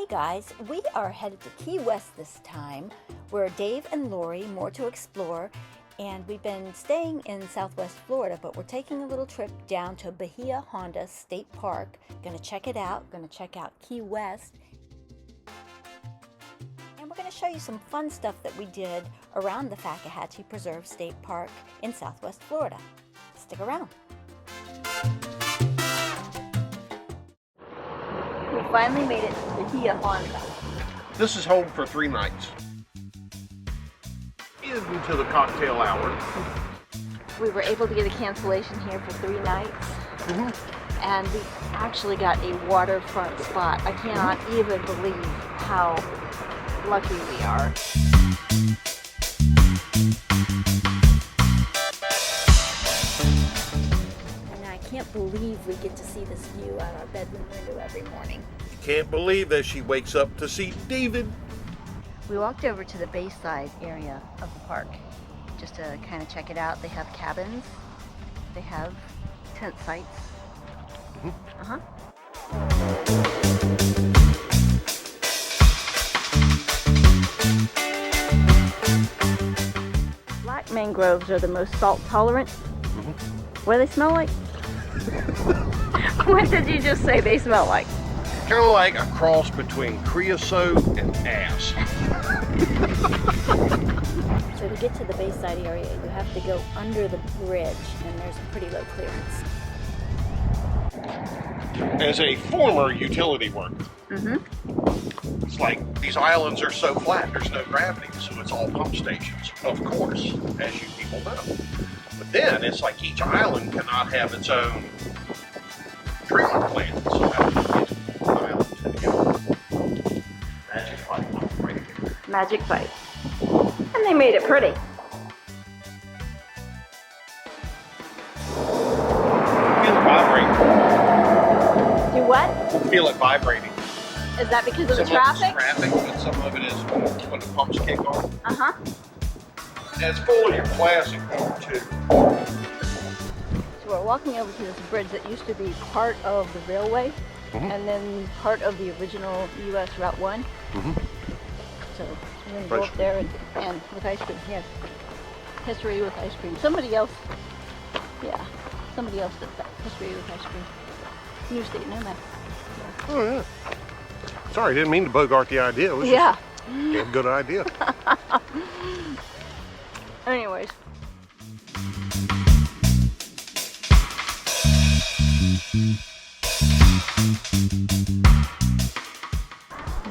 guys, we are headed to Key West this time. We're Dave and Lori, more to explore, and we've been staying in Southwest Florida, but we're taking a little trip down to Bahia Honda State Park. Gonna check it out, gonna check out Key West, and we're gonna show you some fun stuff that we did around the Fakahatchee Preserve State Park in Southwest Florida. Stick around. We finally made it to Bahia Honda. This is home for 3 nights. Into the cocktail hour. We were able to get a cancellation here for 3 nights. And we actually got a waterfront spot. I cannot even believe how lucky we are. Can't believe we get to see this view out our bedroom window every morning. Can't believe that she wakes up to see David. We walked over to the bayside area of the park just to kind of check it out. They have cabins, they have tent sites. Black mangroves are the most salt tolerant. What do they smell like? What did you just say they smell like? Kind of like a cross between creosote and ass. So to get to the bayside area, you have to go under the bridge, and there's a pretty low clearance. As a former utility worker, it's like these islands are so flat, there's no gravity, so it's all pump stations, of course, as you people know. But then it's like each island cannot have its own treatment plant. So that's island to magic pipe right here. Magic pipe. And they made it pretty. Feel it vibrating. Do what? Feel it vibrating. Is that because of the Some traffic? of it's traffic, but some of it is when the pumps kick on. And it's full of your plastic too. So we're walking over to this bridge that used to be part of the railway and then part of the original US Route 1. So we're going to go up there and with ice cream, yes. History with ice cream. Somebody else did that. History with ice cream. New State Nomad. Yeah. Oh yeah. Sorry, didn't mean to bogart the idea. It was just a good idea. Anyways.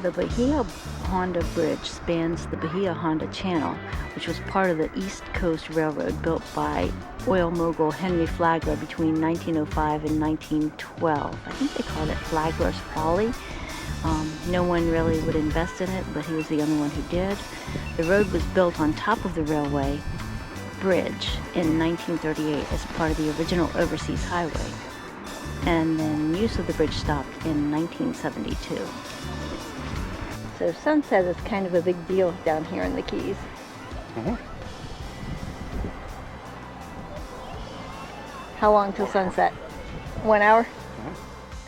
The Bahia Honda Bridge spans the Bahia Honda Channel, which was part of the East Coast Railroad built by oil mogul Henry Flagler between 1905 and 1912. I think they called it Flagler's Folly. No one really would invest in it, but he was the only one who did. The road was built on top of the railway bridge in 1938 as part of the original overseas highway, and then use of the bridge stopped in 1972. So sunset is kind of a big deal down here in the Keys. How long till sunset? 1 hour?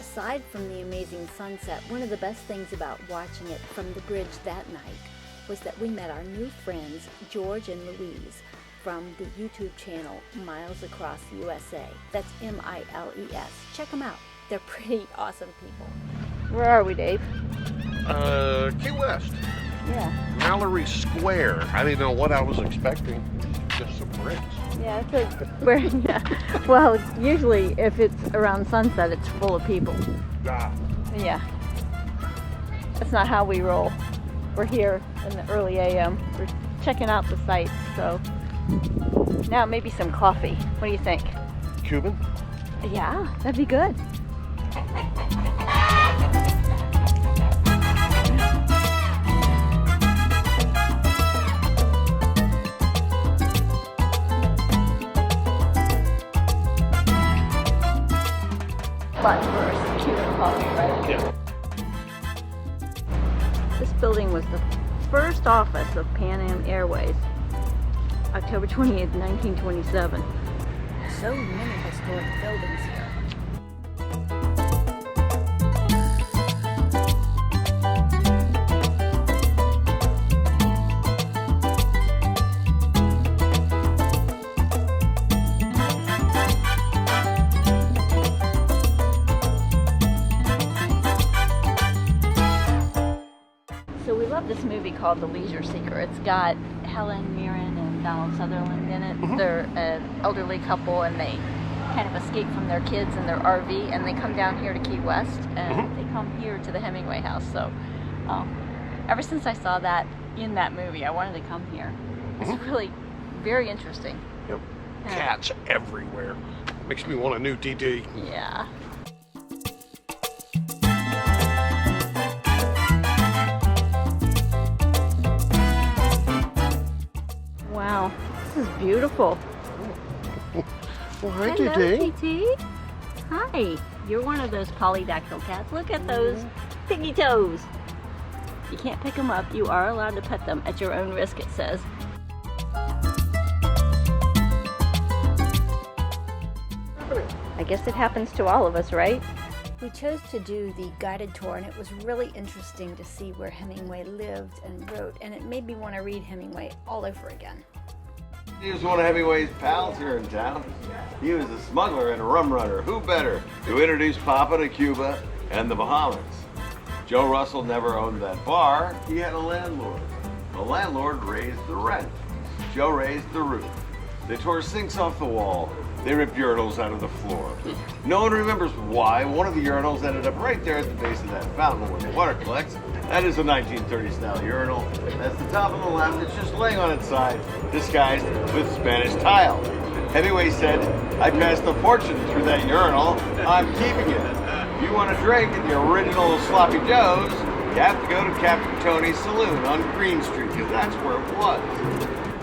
Aside from the amazing sunset, one of the best things about watching it from the bridge that night was that we met our new friends, George and Louise, from the YouTube channel Miles Across USA. That's M-I-L-E-S. Check them out. They're pretty awesome people. Where are we, Dave? Key West. Yeah. Mallory Square. I didn't know what I was expecting. Just some bricks. Yeah, it's well, usually if it's around sunset, it's full of people. Yeah. That's not how we roll. We're here in the early AM. We're checking out the sights, so now maybe some coffee. What do you think? Cuban? Yeah, that'd be good. But first, Cuban coffee, right? Yeah. This building was the first office of Pan Am Airways, October 20th, 1927. So many historic buildings here. this movie called The Leisure Seeker. It's got Helen Mirren and Donald Sutherland in it. They're an elderly couple, and they kind of escape from their kids in their RV, and they come down here to Key West, and they come here to the Hemingway house. So ever since I saw that in that movie, I wanted to come here. It's really very interesting. Yep. Cats everywhere. Makes me want a new TT. Yeah. Wow, this is beautiful. Well, hi, Hello, TT. TT. Hi. You're one of those polydactyl cats. Look at those piggy toes. You can't pick them up. You are allowed to pet them at your own risk, it says. I guess it happens to all of us, right? We chose to do the guided tour, and it was really interesting to see where Hemingway lived and wrote, and it made me want to read Hemingway all over again. He was one of Hemingway's pals here in town. He was a smuggler and a rum runner. Who better to introduce Papa to Cuba and the Bahamas? Joe Russell never owned that bar. He had a landlord. The landlord raised the rent. Joe raised the roof. They tore sinks off the wall. They ripped urinals out of the floor. No one remembers why. One of the urinals ended up right there at the base of that fountain where the water collects. That is a 1930 style urinal. That's the top on the left. It's just laying on its side, disguised with Spanish tile. Hemingway said, "I passed a fortune through that urinal. I'm keeping it. If you want a drink at the original Sloppy Joe's, you have to go to Captain Tony's Saloon on Green Street, because that's where it was."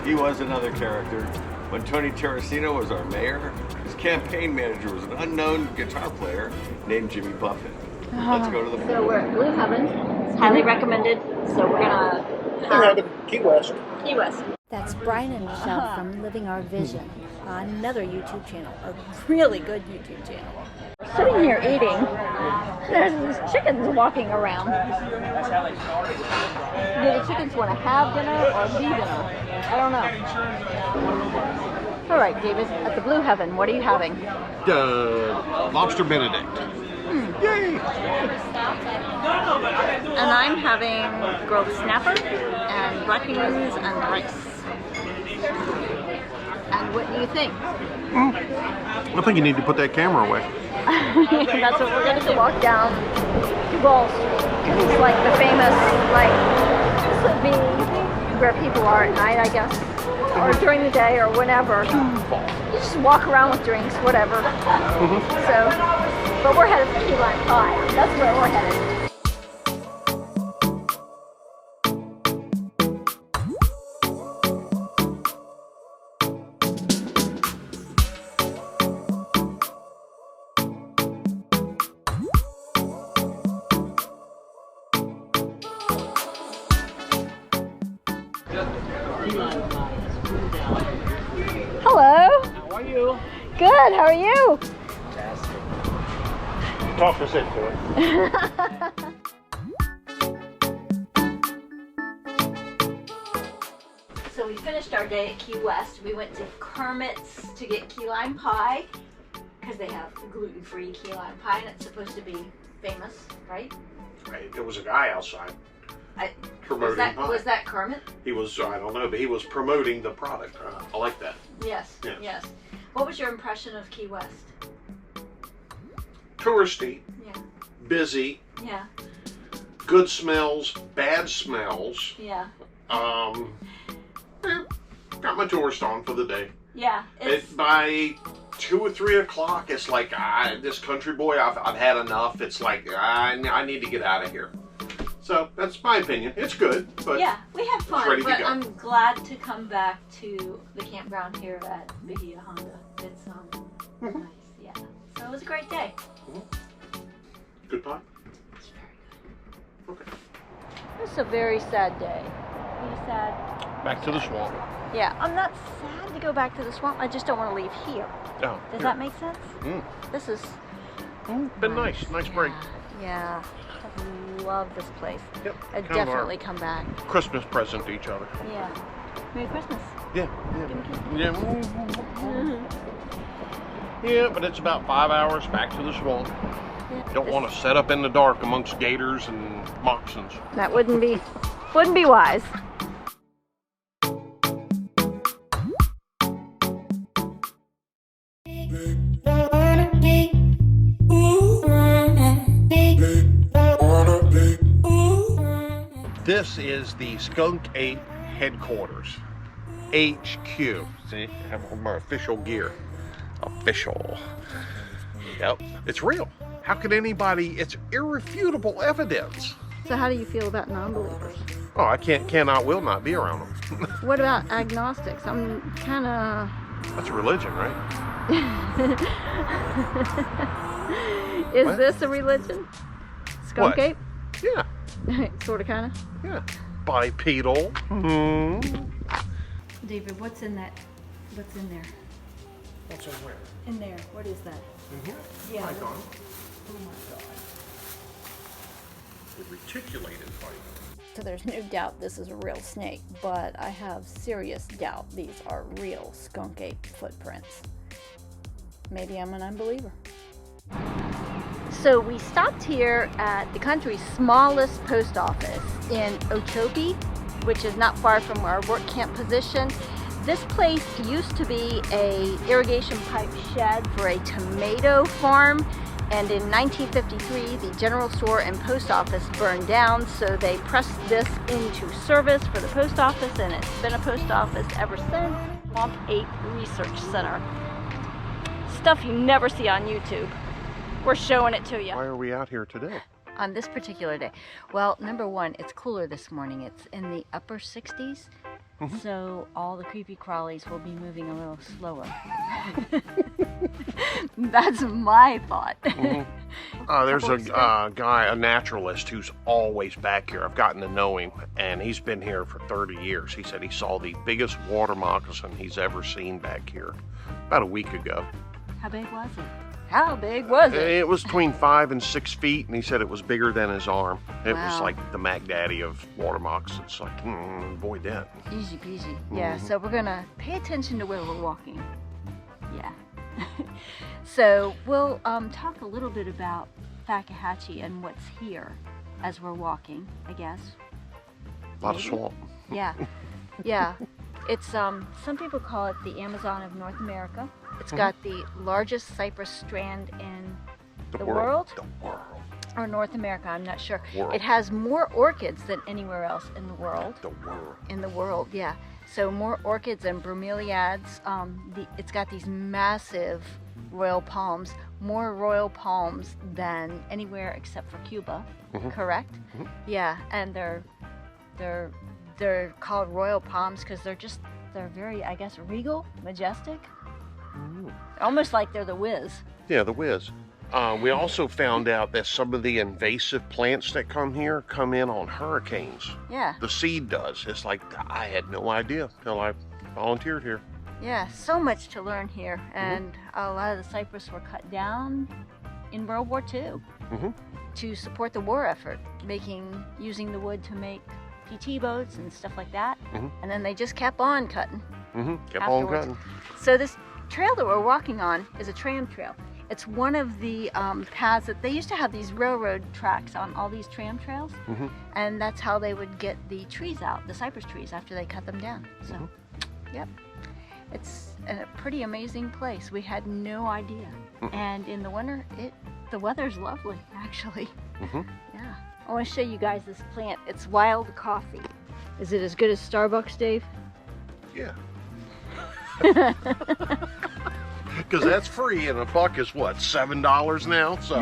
He was another character. When Tony Terracino was our mayor, his campaign manager was an unknown guitar player named Jimmy Buffett. Let's go to the So we're at Blue Heaven. It's highly recommended. So we're gonna have Key West. Key West. That's Brian and Michelle from Living Our Vision, another YouTube channel, a really good YouTube channel. We're sitting here eating. There's these chickens walking around. Do the chickens want to have dinner or be dinner? I don't know. All right, David, at the Blue Heaven, what are you having? Lobster Benedict. Yay! And I'm having grilled snapper and black beans and rice. And what do you think? I think you need to put that camera away. That's what we're going to walk down to Wall Street. It's like the famous, like, this would be where people are at night, I guess, or during the day or whenever. You just walk around with drinks, whatever. So, but we're headed for Key Lime Pie. That's where we're headed. Hello. How are you? Good. How are you? Talk us into it. So we finished our day at Key West. We went to Kermit's to get key lime pie because they have gluten-free key lime pie, and it's supposed to be famous, right? There was a guy outside promoting pie. Was that Kermit? He was, I don't know, but he was promoting the product. I like that. Yes. Yes. What was your impression of Key West? Touristy, Yeah. busy, Yeah. good smells, bad smells. Yeah. Got my tourist on for the day. Yeah. By 2 or 3 o'clock, it's like, this country boy, I've had enough. It's like, I need to get out of here. So that's my opinion. It's good, but yeah, we had fun. ready to But go. I'm glad to come back to the campground here at Bahia Honda. It's nice. Yeah. So it was a great day. Good pie? It's very good. Okay. It's a very sad day. Are you sad? Back to the swamp. Yeah, I'm not sad to go back to the swamp. I just don't want to leave here. Oh, Does that make sense? This is been nice. Nice break. Yeah. I love this place. Yep. I'd Kind of definitely come back. Christmas present to each other. Yeah. Merry Christmas. Yeah. Yeah, but it's about 5 hours back to the swamp. Yeah. Don't want to set up in the dark amongst gators and moccasins. That wouldn't be Wouldn't be wise. This is the Skunk Ape headquarters. HQ. See, I have all my official gear. Official. Yep, it's real. How could anybody, it's irrefutable evidence. So how do you feel about non-believers? Oh, I cannot, will not be around them. What about agnostics? I'm kind of... That's a religion, right? Is What? this a religion? Skunk What? ape? Yeah, Sort of, kind of. yeah. Bipedal. Hmm. David, what's in that? What's in there? What's in where? In there. What is that? In here? Yeah. Python. Oh my God. The reticulated python. So there's no doubt this is a real snake, but I have serious doubt these are real skunk ape footprints. Maybe I'm an unbeliever. So we stopped here at the country's smallest post office in Ochoque, which is not far from our work camp position. This place used to be a irrigation pipe shed for a tomato farm, and in 1953 the general store and post office burned down, so they pressed this into service for the post office, and it's been a post office ever since. Swamp Ape Research Center. Stuff you never see on YouTube. We're showing it to you. Why are we out here today? On this particular day? Well, number one, it's cooler this morning. It's in the upper 60s, so all the creepy crawlies will be moving a little slower. That's my thought. There's a guy, a naturalist, who's always back here. I've gotten to know him, and he's been here for 30 years. He said he saw the biggest water moccasin he's ever seen back here about a week ago. How big was it? How big was it? It was between 5 and 6 feet, and he said it was bigger than his arm. It was Wow. like the Mac Daddy of water moccasins. Like, boy, that. Easy peasy. Yeah, so we're gonna pay attention to where we're walking. Yeah. So we'll talk a little bit about Fakahatchee and what's here as we're walking, I guess. A lot of swamp. Yeah. Yeah. It's some people call it the Amazon of North America. It's got the largest cypress strand in the world. The world. Or North America, I'm not sure. World. It has more orchids than anywhere else in the world. The world. In the world, yeah. So more orchids and bromeliads. It's got these massive royal palms, more royal palms than anywhere except for Cuba. Correct? Yeah, and they're called royal palms because they're very, I guess, regal, majestic. Almost like they're the whiz. Yeah, the whiz. We also found out that some of the invasive plants that come here come in on hurricanes. Yeah. The seed does. It's like, I had no idea till I volunteered here. Yeah, so much to learn here. And a lot of the cypress were cut down in World War II to support the war effort, using the wood to make PT boats and stuff like that. And then they just kept on cutting. Kept afterwards. on cutting. So this trail that we're walking on is a tram trail. It's one of the paths that they used to have these railroad tracks on all these tram trails, and that's how they would get the trees out, the cypress trees, after they cut them down. So, yep, it's a pretty amazing place. We had no idea, and in the winter, the weather's lovely, actually. Yeah, I want to show you guys this plant. It's wild coffee. Is it as good as Starbucks, Dave? Yeah. Because that's free, and a buck is what, $7 now? So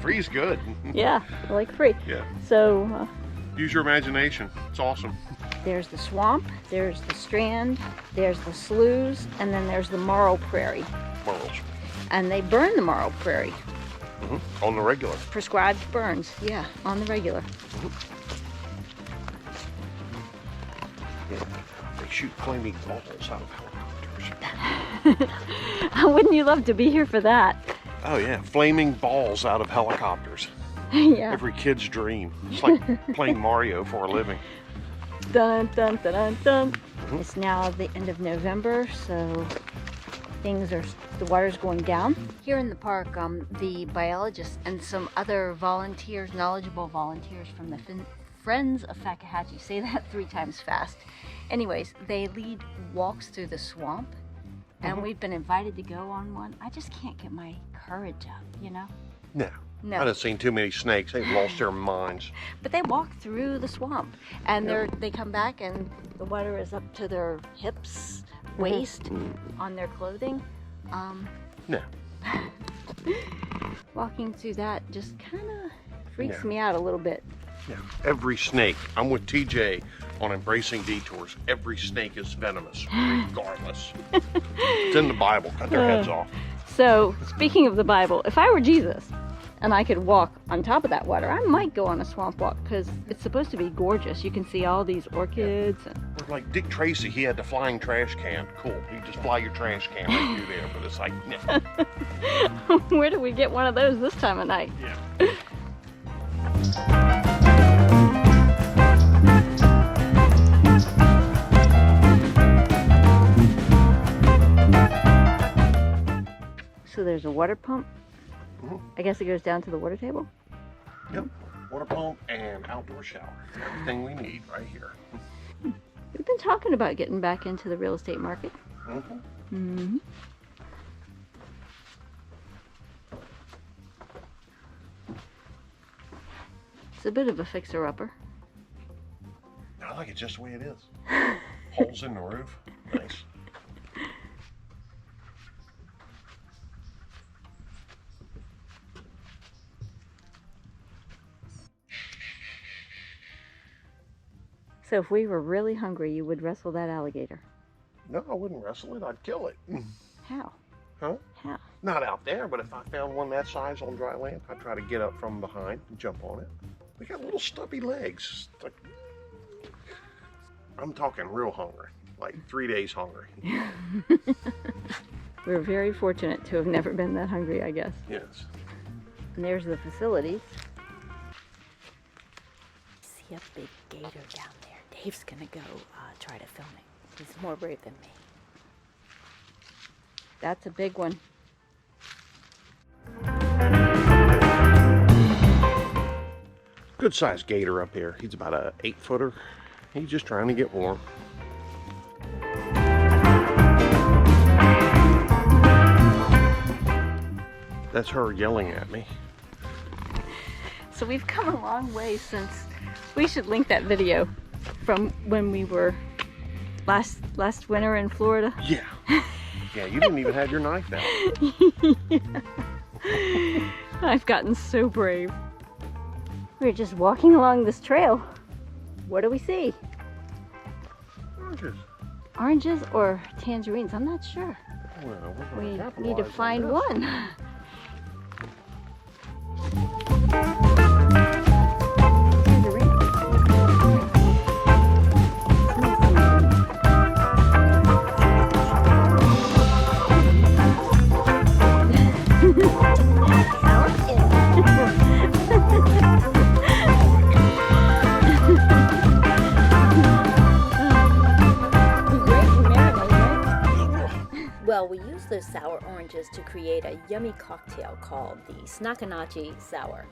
free's good. Yeah, I like free. Yeah. So Use your imagination. It's awesome. there's the swamp, there's the Strand, there's the sloughs, and then there's the marl prairie. Morals. And they burn the marl prairie. On the regular. Prescribed burns, yeah, on the regular. They shoot flaming balls out of helicopters. Wouldn't you love to be here for that? Oh yeah, flaming balls out of helicopters. Yeah. Every kid's dream. It's like playing Mario for a living. Dun dun dun dun dun. It's now the end of November, so the water's going down. Here in the park, the biologists and some other volunteers, knowledgeable volunteers from the Friends of Fakahatchee. Say that 3 times fast. Anyways, they lead walks through the swamp, and we've been invited to go on one. I just can't get my courage up, you know? No. No. I done seen too many snakes. They've lost their minds. But they walk through the swamp, and they come back, and the water is up to their hips, waist, on their clothing. No. Walking through that just kind of freaks me out a little bit. Yeah. Every snake, I'm with TJ on embracing detours. Every snake is venomous, regardless. It's in the Bible. Cut their heads off. So, speaking of the Bible, if I were Jesus and I could walk on top of that water, I might go on a swamp walk because it's supposed to be gorgeous. You can see all these orchids. And... Like Dick Tracy, he had the flying trash can. Cool. You just fly your trash can right through there, but it's like, no. Where do we get one of those this time of night? Yeah. So there's a water pump. I guess it goes down to the water table. Yep. Water pump and outdoor shower. Everything we need right here. We've been talking about getting back into the real estate market. It's a bit of a fixer-upper. I like it just the way it is. Holes in the roof. Nice. So if we were really hungry, you would wrestle that alligator. No, I wouldn't wrestle it. I'd kill it. How? Huh? How? Not out there, but if I found one that size on dry land, I'd try to get up from behind and jump on it. They got little stubby legs. Like, I'm talking real hungry, like 3 days hungry. We're very fortunate to have never been that hungry, I guess. Yes. And there's the facilities. See a big gator down there. Dave's gonna go try to film it. He's more brave than me. That's a big one. Good sized gator up here. He's about a 8-footer. He's just trying to get warm. That's her yelling at me. So we've come a long way since, we should link that video from when we were last winter in Florida. Yeah. Yeah, you didn't even have your knife out. Yeah. I've gotten so brave. We're just walking along this trail. What do we see? Oranges. Oranges or tangerines? I'm not sure. Well, We we're gonna need to capitalize on find this. one. Well, we use those sour oranges to create a yummy cocktail called the Fakahatchee Sour.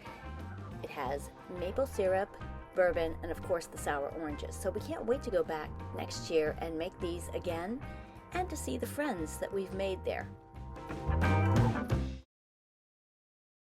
It has maple syrup, bourbon, and of course the sour oranges. So we can't wait to go back next year and make these again and to see the friends that we've made there.